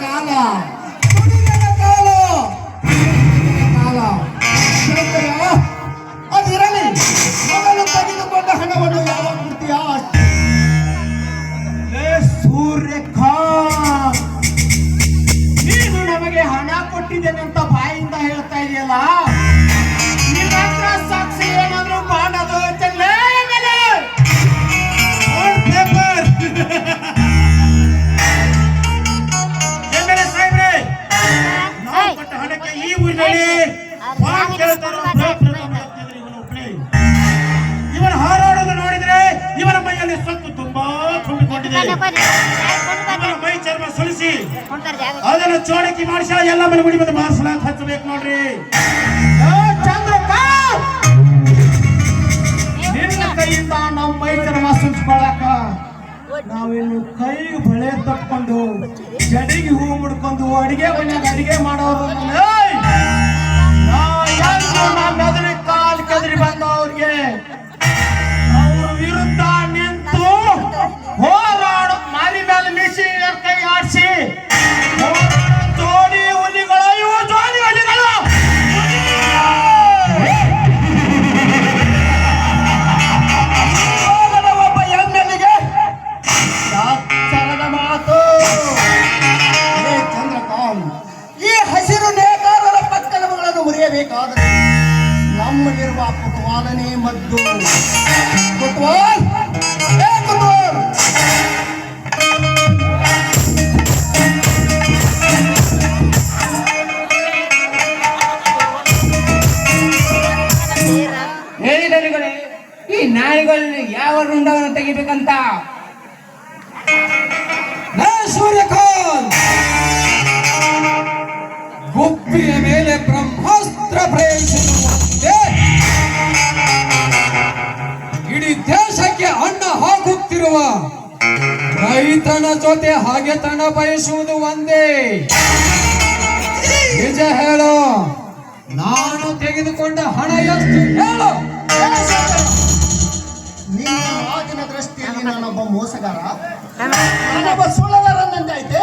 ಕಾಲ ತುಡಿಗಳ ಕಾಲ ಕಾಲ ಅದಿರಲಿ. ಮೊದಲು ತೆಗೆದುಕೊಂಡ ಹಣವನ್ನು ಯಾವಾಗ ಕೊಡ್ತೀಯಾ? ಸೂರ್ಯಕಾಂತ್, ನೀನು ನಮಗೆ ಹಣ ಕೊಟ್ಟಿದ್ದೇನೆ ಅಂತ ಬಾಯಿಂದ ಹೇಳ್ತಾ ಇದೆಯಲ್ಲ, ನಿನ್ನ ಹತ್ರ ಸಾಕ್ಷಿ ಏನಾದ್ರು ಮಾಡೋದು ಸಾಹೇಬ್ರೆ, ನಾವು ಕೊಟ್ಟ ಹಣಕ್ಕೆ ಈ ಊರಿನಲ್ಲಿ ಇವನ ಹಾರಾಡೋದು ನೋಡಿದ್ರೆ ಇವನ ಮೈಯಲ್ಲಿ ಸೊತ್ತು ತುಂಬಾ ತುಂಬಿಕೊಂಡಿದೆ. ಇವನ ಮೈ ಚರ್ಮ ಸುಳಿಸಿ ಅದನ್ನು ಚೋಡಕಿ ಮಾಡಿಸ ಎಲ್ಲ ಮನೆ ಮುಡಿ ಬಂದು ಮಾರ್ಸಲಾಕ ಹಚ್ಚಬೇಕು ನೋಡ್ರಿ. ಚಂದ್ರಕಾಂತ್, ನಿನ್ನ ಕೈಯಿಂದ ನಮ್ಮ ಮೈ ಚರ್ಮ ಸುಳಿಸ್ಕೊಳಕ ನಾವಿನ್ನು ಕೈ ಬಳೆ ತಕ್ಕೊಂಡು ಜಡಿಗೆ ಹೂ ಮುಡ್ಕೊಂಡು ಅಡಿಗೆ ಮನೆಯಾಗ ಅಡಿಗೆ ಮಾಡೋರು ಮೆದರಿ ಕಾಲ್ ಕೆದರಿ ಬಂದವ್ರಿಗೆ ಅವ್ರ ವಿರುದ್ಧ ನಿಂತು ಹೋರಾಡು ಮಾರಿ ಮೇಲೆ ಮಿಸಿ ಕೈ ಆಡಿಸಿ ಜೋಡಿ ಹುಲಿಗಳು, ಇವು ಜೋಡಿ ಹುಲಿಗಳು. ಒಬ್ಬ ಎಮ್ಮೆಲ್ಲಿಗೆ ಚಾಚರದ ಮಾತು. ಚಂದ್ರಕಾಂತ್, ಈ ಹಸಿರು ನೇಕಾರರ ಪಕ್ಕಲಗಳನ್ನು ಮುರಿಯಬೇಕಾದರೆ ನಮ್ಮಲ್ಲಿರುವ ಕುಟುವಾಲನೇ ಮದ್ದು. ಕುಟುವಾಲ್, ಏ ಕುಟುವಾಲ್, ಹೇಳಿದರುಗಳೇ, ಈ ನಾಯಿಗಳು ಯಾವ ರುಂಡವನ್ನು ತೆಗಿಬೇಕಂತ? ಸೂರ್ಯಕಾಂತ್, ಗುಬ್ಬಿಯ ಮೇಲೆ ಬ್ರಹ್ಮಾಸ್ತ್ರ ಪ್ರಯೋಗಿಸುವಂತೆ ಇಡೀ ದೇಶಕ್ಕೆ ಅನ್ನ ಹಾಕುತ್ತಿರುವ ರೈತನ ಜೊತೆ ಹಾಗೆತನ ಬಯಸುವುದು ಒಂದೇ. ನಿಜ ಹೇಳು, ನಾನು ತೆಗೆದುಕೊಂಡ ಹಣ ಎಷ್ಟು ಹೇಳು. ನಿನ್ನ ರಾಜನ ದೃಷ್ಟಿಯಲ್ಲಿ ನಾನೊಬ್ಬ ಮೋಸಗಾರ, ನಾನೊಬ್ಬ ಸುಳ್ಳಗಾರನಂತಾಯ್ತೆ.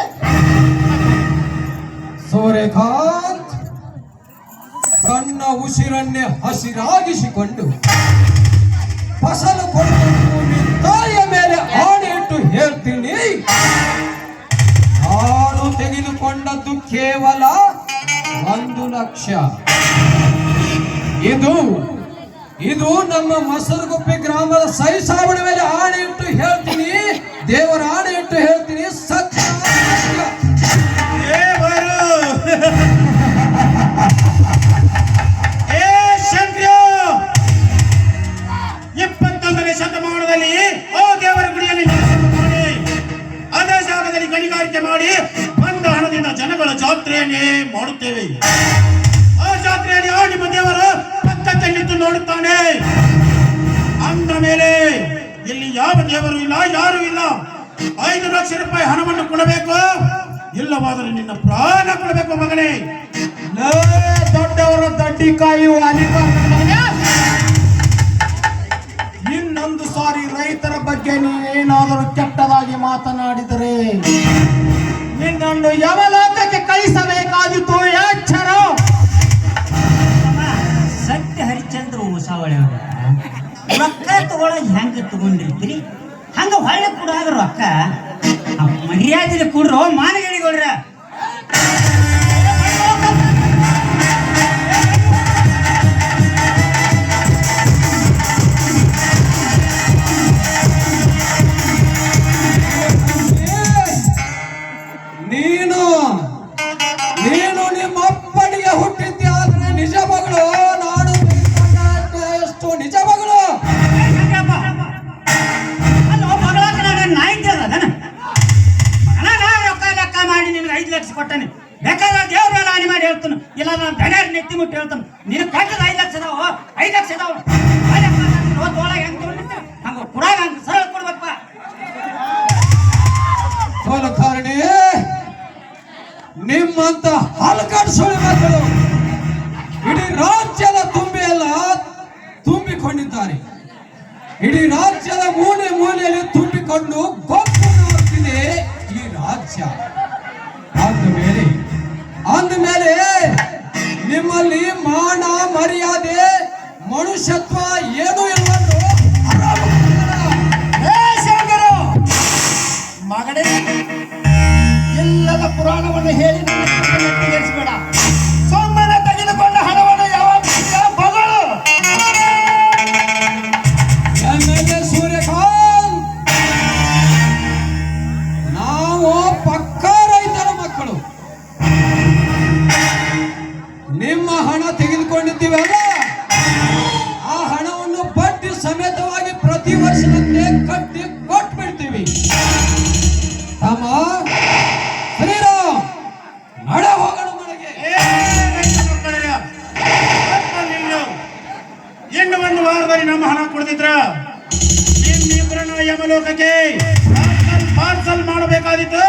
ಸೂರ್ಯಕಾಂತ್, ತನ್ನ ಉಸಿರನ್ನೇ ಹಸಿರಾಗಿಸಿಕೊಂಡು ಫಸಲು ಕೊಡುವ ತಾಯಿಯ ಮೇಲೆ ಆಣೆ ಇಟ್ಟು ಹೇಳ್ತೀನಿ, ನಾನು ತೆಗೆದುಕೊಂಡದ್ದು ಕೇವಲ 1 ಲಕ್ಷ. ಇದು ನಮ್ಮ ಮಸರಗುಪ್ಪೆ ಗ್ರಾಮದ ಸೈಸಾವಳ ಮೇಲೆ ಆಣೆ ಇಟ್ಟು ಹೇಳ್ತೀನಿ, ದೇವರ ಆಣೆ ಇಟ್ಟು ಹೇಳ್ತೀನಿ, ಸತ್ಯ. ಶತಮಾನದಲ್ಲಿ ಆ ದೇವರ ಗುಡಿಯಲ್ಲಿ ಮಾಡಿ ಅದೇ ಜಾಗದಲ್ಲಿ ಗಣಿಗಾರಿಕೆ ಮಾಡಿ ಬಂದ ಹಣದಿಂದ ಜನಗಳ ಜಾತ್ರೆಯನ್ನೇ ಮಾಡುತ್ತೇವೆ. ಆ ಜಾತ್ರೆಯಲ್ಲಿ ಆ ನಿಮ್ಮ ದೇವರು ಪಕ್ಕಕ್ಕೆ ನಿಂತು ನೋಡುತ್ತಾನೆ. ಅಂದ ಮೇಲೆ ಇಲ್ಲಿ ಯಾವ ದೇವರು ಇಲ್ಲ, ಯಾರು ಇಲ್ಲ. 5 ಲಕ್ಷ ರೂಪಾಯಿ ಹಣವನ್ನು ಕೊಡಬೇಕು, ಇಲ್ಲವಾದರೆ ನಿನ್ನ ಪ್ರಾಣ ಕೊಡಬೇಕು ಮಗನೇ. ದೊಡ್ಡವರ ದಡ್ಡಿ ಕಾಯುವ ಇನ್ನೊಂದು ಸಾರಿ ರೈತರ ಬಗ್ಗೆ ನೀನೇನಾದರೂ ಕೆಟ್ಟದಾಗಿ ಮಾತನಾಡಿದರೆ ನಿನ್ನನ್ನು ಯಮಲೋಕಕ್ಕೆ ಕಳಿಸಬೇಕಾದಿತ್ತು. ಎಚ್ಚರ. ಸತ್ಯ ಹರಿಚಂದ್ರ ಉಸಾವಳಿ ರೊಕ್ಕ ತಗೊಳಕ್ ಹೆಂಗ ತಗೊಂಡಿರ್ತೀರಿ ಹಂಗ ಹೊಳ್ಳೆ ಕೊಡುವಾಗ ರೊಕ್ಕ ಮರ್ಯಾದೆ ಕೊಡ್ರು ಮಾನಗಳಿಗೊಳ್ರ. ನೀನು ನಿಮ್ಮ ಅಪ್ಪನಿಗೆ ಹುಟ್ಟಿದ್ದೆ, ಆದ್ರೆ ನಿಜ ಮಗಳು ನಾನು ಎಷ್ಟು ನಿಜ ಮಗಳು. ರೊಕ್ಕ ಲೆಕ್ಕ ಮಾಡಿ ನಿನ್ಗೆ 5 ಲಕ್ಷ ಕೊಟ್ಟಾನೆ. ಬೇಕಾದ್ರೆ ದೇವ್ರ ಮೇಲೆ ಹಾನಿ ಮಾಡಿ ಹೇಳ್ತಾನೆ, ಇಲ್ಲ ನಾನು ಬೆಳೆ ನೆತ್ತಿ ಮುಟ್ಟಿ ಹೇಳ್ತಾನೆ. ನಿನ್ ಕಟ್ಟದ 5 ಲಕ್ಷ ಅದಾವ, 5 ಲಕ್ಷ ಅದಾವ. ಒಳಗೆ ಹೆಂಗ್ ತಗೊಂಡಿರ್ತಾರೆ ಹಂಗ ಕುಡಾಗ ಹಂಗ ಸರಳ ಕೊಡ್ಬೇಕಪ್ಪ. ಕಾರಣಿ ನಿಮ್ಮಂತ ಹಲಕಾಡು ಸುಳ್ಳು ಮಕ್ಕಳು ಇಡೀ ರಾಜ್ಯದ ತುಂಬಿಕೊಂಡಿದ್ದಾರೆ. ಇಡೀ ರಾಜ್ಯದ ಮೂಲೆ ಮೂಲೆಯಲ್ಲಿ ತುಂಬಿಕೊಂಡು ಗೊತ್ತು ಈ ರಾಜ್ಯ. ಪಾರ್ಸಲ್ ಮಾಡಬೇಕಾದಿತ್ತು.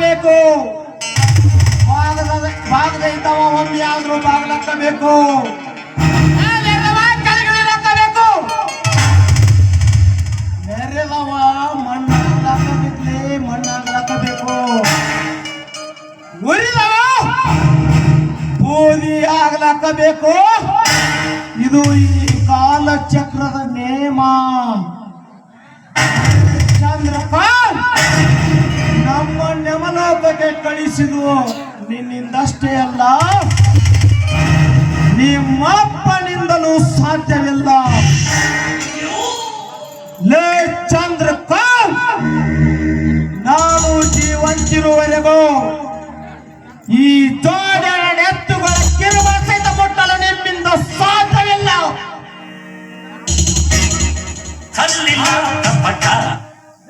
ಬೇಕು ಭಾಗದ ಇದ್ದವ ಒಮ್ಮೆ ಆದ್ರೂ ಬಾಗ್ಲಕ್ಕಬೇಕು. ನೆರೆದವ ಮಣ್ಣಾಗ್ಲಾಕಬೇಕ್ಲಿ, ಮಣ್ಣಾಗ್ಲಾಕಬೇಕು. ಉರಿದವ ಬೂದಿ ಆಗ್ಲಾಕಬೇಕು. ಇದು ಈ ಕಾಲಚಕ್ರದ ನೇಮ. ಚಂದ್ರಕಾಂತ್ ನಮ್ಮ ನೆಮಲೋಕಕ್ಕೆ ಕಳಿಸಿದು ನಿನ್ನಿಂದಷ್ಟೇ ಅಲ್ಲ, ನಿಮ್ಮಪ್ಪನಿಂದಲೂ ಸಾಧ್ಯವಿಲ್ಲ. ಲೇ ಚಂದ್ರಕಾಂತ್, ನಾನು ಜೀವಂತಿರುವವರೆಗೂ ಈ ಜೋಡೆರಡು ಎತ್ತುಗಳ ಕಿರುಬ ಸಹಿತ ಮುಟ್ಟಲು ನಿಮ್ಮಿಂದ ಸಾಧ್ಯವಿಲ್ಲ.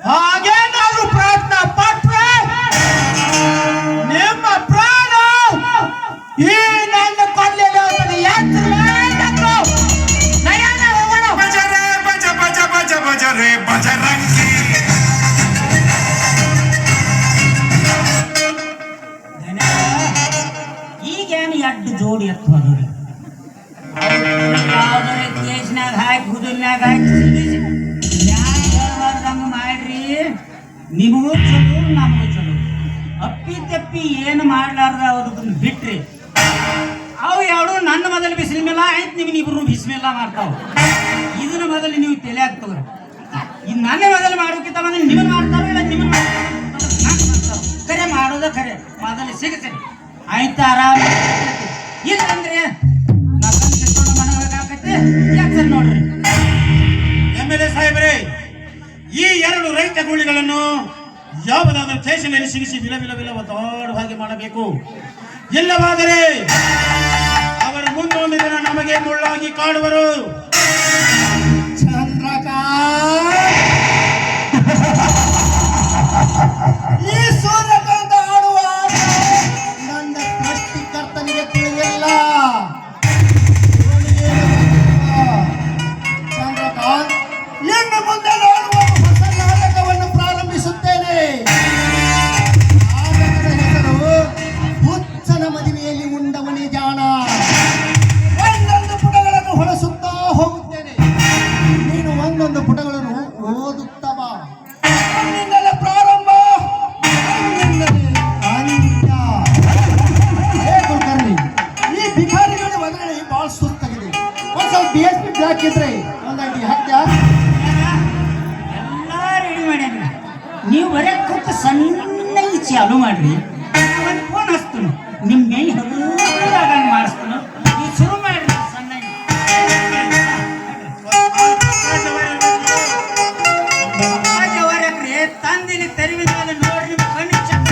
ಹಾಗೇನಾದ್ರು ಪ್ರಯತ್ನ ಪಟ್ರೆ ನಿಮ್ಮ ಪ್ರಾಣ ಈ ನನ್ನ ಕೊಡ್ಲಿಲ್ಲ. ಈಗೇನು ಎಡ್ಡು ಜೋಡಿ ಎತ್ತುವುದು ಕೇಸ್ನಾಗ ಹಾಕಿ ಹುದುಲ್ನಾಗ ಹಾಕಿ ಹೇಳ್ಬಾರ್ದಂಗ ಮಾಡ್ರಿ. ನಿಮಗೂ ಚಲೋ ನಮಗೂ ಚಲೋ. ಅಪ್ಪಿ ತಪ್ಪಿ ಏನು ಮಾಡ್ಲಾರ್ದ ಅವ್ರದನ್ನ ಬಿಟ್ರಿ ಅವು ಎರಡು ನನ್ನ ಮೊದಲು ಬಿಸಿಲ್ಮೇಲ ಆಯ್ತು, ನಿಮ್ಗೆ ಇಬ್ರು ಬಿಸಿಮೇಲ ಮಾಡ್ತಾವ. ಇದನ್ನ ಮೊದಲು ನೀವು ತಲೆ ಆಗ್ತವ್ರಿ. ಇದು ನನ್ನ ಮೊದಲು ಮಾಡೋಕ್ಕಿಂತ ಮೊದಲು ನಿಮ್ಮನ್ನು ಮಾಡ್ತಾರೋ ಇಲ್ಲ ನಿಮ್ಮನ್ನು ಮಾಡ್ತಾವ. ಖರೆ ಮಾಡೋದ ಖರೆ ಮೊದಲು ಸಿಗ್ತೇನೆ ಆಯ್ತು, ಆರಾಮ. ಇಲ್ಲಂದ್ರೆ ನಾವು ಕಿತ್ಕೊಂಡು ಮನಗಾಕತ್ತೆ. ಯಾಕೆ ನೋಡ್ರಿ MLA ಸಾಹೇಬ್ರೆ, ಈ ಎರಡು ರೈತ ಗುಳಿಗಳನ್ನು ಯಾವುದಾದ್ರೂ ಸ್ಟೇಷನಲ್ಲಿ ಸಿಗಿಸಿ ವಿಲ ವಿಲ ವಿಲ ಒದ್ದಾಡುವ ಹಾಗೆ ಮಾಡಬೇಕು. ಇಲ್ಲವಾದರೆ ಅವರು ಮುಂದೊಂದು ದಿನ ನಮಗೆ ಮುಳ್ಳಾಗಿ ಕಾಡುವರು. ಈ ಸೂರ್ಯಕಾಂತ ಆಡುವ ನನ್ನ ಸೃಷ್ಟಿಕರ್ತನಿಗೆ ತಿಳಿಯಲ್ಲ. ಚಂದ್ರಕಾಂತ್, ಇನ್ನು ಮುಂದೆ ನೋಡುವ ಹೊಸ ನಾಟಕವನ್ನು ಪ್ರಾರಂಭಿಸುತ್ತೇನೆ. ನಾಟಕದ ಹೆಸರು ಹುಚ್ಚನ ಮದುವೆಯಲ್ಲಿ ಉಂಡವನೇ ಜಾಣ. ಒಂದೊಂದು ಪುಟಗಳನ್ನು ಹೊರಸುತ್ತಾ ಹೋಗುತ್ತೇನೆ, ನೀನು ಒಂದೊಂದು ಪುಟಗಳನ್ನು ಓದುತ್ತಾ ಬಾ. ನಿನ್ನೆಲ್ಲ ಪ್ರಾರಂಭ, ನಿನ್ನೆಲ್ಲ ಅಂತ್ಯ. ಹೇ ಕುಲಕರ್ಣಿ, ಈ ಬಿಕಾರಿಗಳ ಒಳಗಡೆ ಬಹಳ ಸುತ್ತಾಗಿದೆ. ಒಂದು ಸ್ವಲ್ಪ DSP ಬ್ಲಾಕ್ ಇದ್ರೆ ಒಂದಾಗಿ ಹತ್ಯ ಎಲ್ಲ ರೆಡಿ ಮಾಡ್ಯಾನ. ನೀವು ಬರೀ ಕೂತು ಸಣ್ಣ ಚಾಲು ಮಾಡ್ರಿ, ಒಂದು ಫೋನ್ ಹಚ್ತಾನು, ನಿಮ್ಮ ಮೈ ಹಗುರಾಗ ಮಾಡಿಸ್ತಾನು. ನೀವು ಶುರು ಮಾಡ್ರಿ ಸಣ್ಣ. ತಂದಿನ ತೆರಿವಿನ ಮೇಲೆ ನೋಡ್ರಿ, ಕಣ್ಣು ಚೆಕ್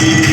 ¡Vamos!